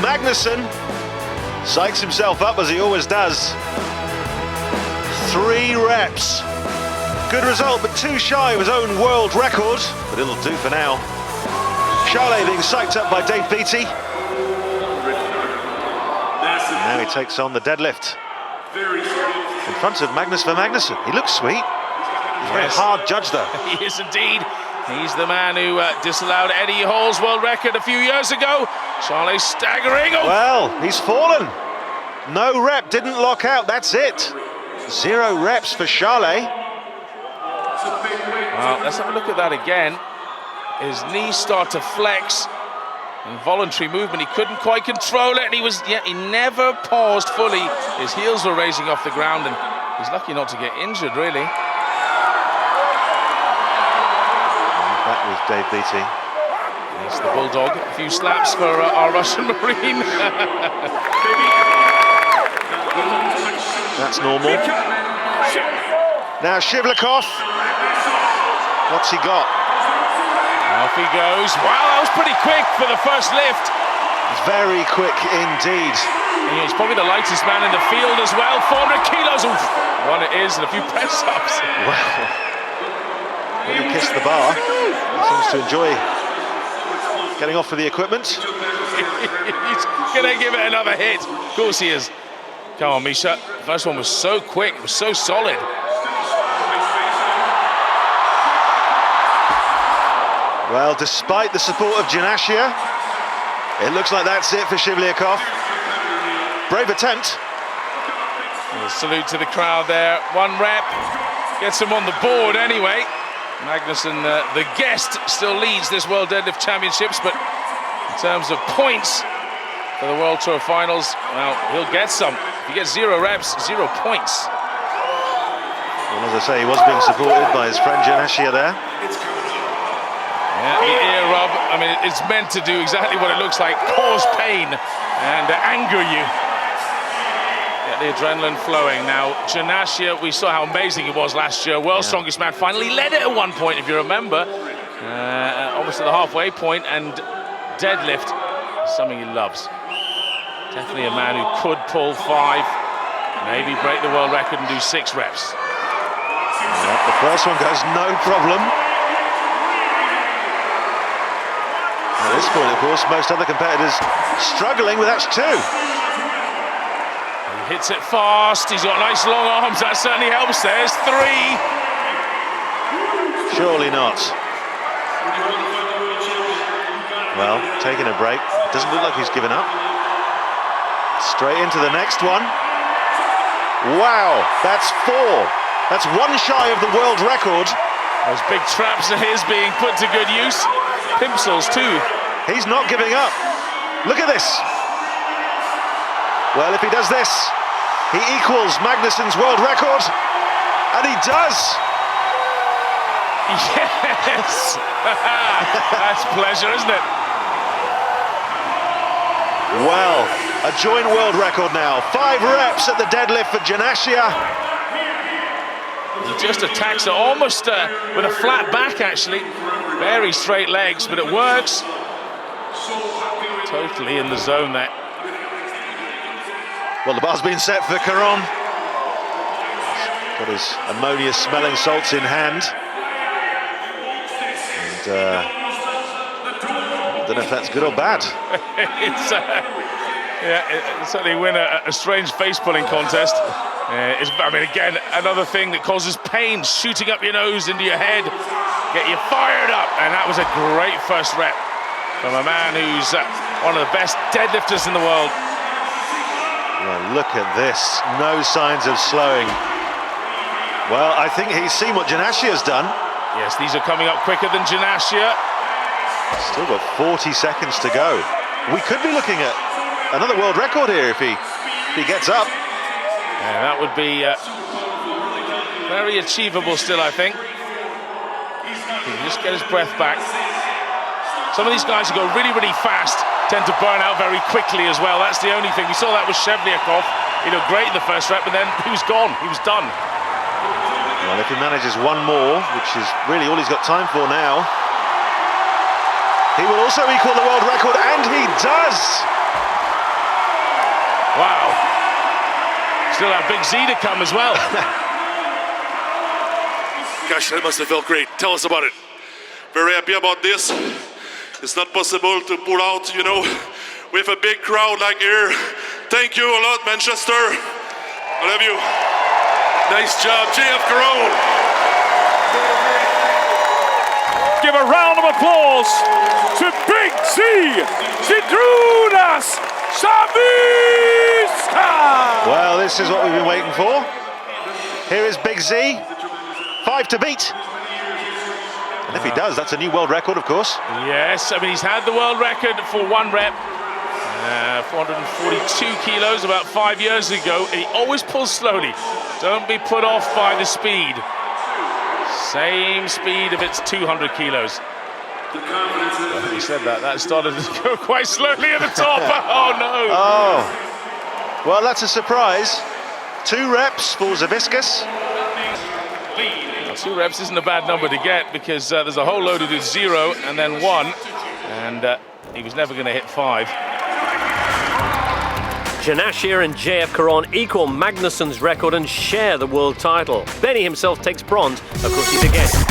Magnusson psychs himself up as he always does. 3 reps. Good result, but too shy of his own world record, but it'll do for now. Charlet being psyched up by Dave Beattie. Now he takes on the deadlift in front of Magnus for Magnusson. He looks sweet. He's a very hard judge, though. He is indeed. He's the man who disallowed Eddie Hall's world record a few years ago. Charlet staggering. Oh. Well, he's fallen. No rep, didn't lock out, that's it. 0 reps for Charlet. Well, let's have a look at that again. His knees start to flex. Involuntary movement, he couldn't quite control it, and he never paused fully. His heels were raising off the ground, and he's lucky not to get injured, really. Back with Dave Beattie. There's the Bulldog. A few slaps for our Russian Marine. That's normal. Now Shivlikov. What's he got? Off he goes. Wow, that was pretty quick for the first lift. Very quick indeed. And he's probably the lightest man in the field as well. 400 kilos. Oof. One it is, and a few press-ups. Wow. When he kissed the bar, he seems to enjoy getting off with the equipment. He's going to give it another hit. Of course he is. Come on, Misha. The first one was so quick, it was so solid. Well, despite the support of Janashia, it looks like that's it for Shivlyakov. Brave attempt. And a salute to the crowd there. 1 rep, gets him on the board anyway. Magnusson, the guest, still leads this World Deadlift Championships, but in terms of points for the World Tour Finals, well, he'll get some. If he gets 0 reps, 0 points. Well, as I say, he was being supported by his friend Janashia there. Yeah, the ear rub, I mean, it's meant to do exactly what it looks like, cause pain and anger you. Get the adrenaline flowing. Now, Janashia, we saw how amazing he was last year. World's strongest man, finally led it at one point, if you remember. Almost at the halfway point, and deadlift is something he loves. Definitely a man who could pull 5, maybe break the world record and do 6 reps. Well, the first one goes no problem. At this point, of course, most other competitors struggling with that's 2. He hits it fast, he's got nice long arms, that certainly helps. There's 3. Surely not. Well, taking a break. Doesn't look like he's given up. Straight into the next one. Wow, that's 4. That's 1 shy of the world record. Those big traps of his being put to good use. Pimsell's too. He's not giving up. Look at this. Well, if he does this, he equals Magnusson's world record, and he does. Yes. That's pleasure, isn't it? Well, a joint world record now. 5 reps at the deadlift for Janashia. He just attacks it almost with a flat back, actually. Very straight legs, but it works. Totally in the zone there. Well, the bar's been set for Caron. Got his ammonia-smelling salts in hand. And I don't know if that's good or bad. It's certainly win a strange face-pulling contest. I mean, again, another thing that causes pain, shooting up your nose into your head, get you fired up, and that was a great first rep from a man who's one of the best deadlifters in the world. Well, look at this, no signs of slowing. Well, I think he's seen what Janashia's done. Yes, these are coming up quicker than Janashia. Still got 40 seconds to go. We could be looking at another world record here if he gets up. Yeah, that would be very achievable still, I think. He can just get his breath back. Some of these guys who go really, really fast tend to burn out very quickly as well. That's the only thing. We saw that with Shevlyakov. He looked great in the first rep, but then he was gone. He was done. Well, if he manages 1 more, which is really all he's got time for now, he will also equal the world record, and he does! Still have Big Z to come as well. Gosh, that must have felt great. Tell us about it. Very happy about this. It's not possible to pull out, you know, with a big crowd like here. Thank you a lot, Manchester. I love you. Nice job, JF Caron. Give a round of applause to Big Z Zydrunas Savicka. Well, this is what we've been waiting for. Here is Big Z, 5 to beat. And if he does, that's a new world record, of course. Yes, I mean, he's had the world record for one rep, 442 kilos about 5 years ago. And he always pulls slowly. Don't be put off by the speed. Same speed if it's 200 kilos. Well, he said that started to go quite slowly at the top. Oh, no. Oh, well, that's a surprise. 2 reps for Savickas. 2 reps isn't a bad number to get because there's a whole load who did 0 and then 1, and he was never going to hit 5. Janashir and JF Caron equal Magnussen's record and share the world title. Benny himself takes bronze. Of course, he's a guest.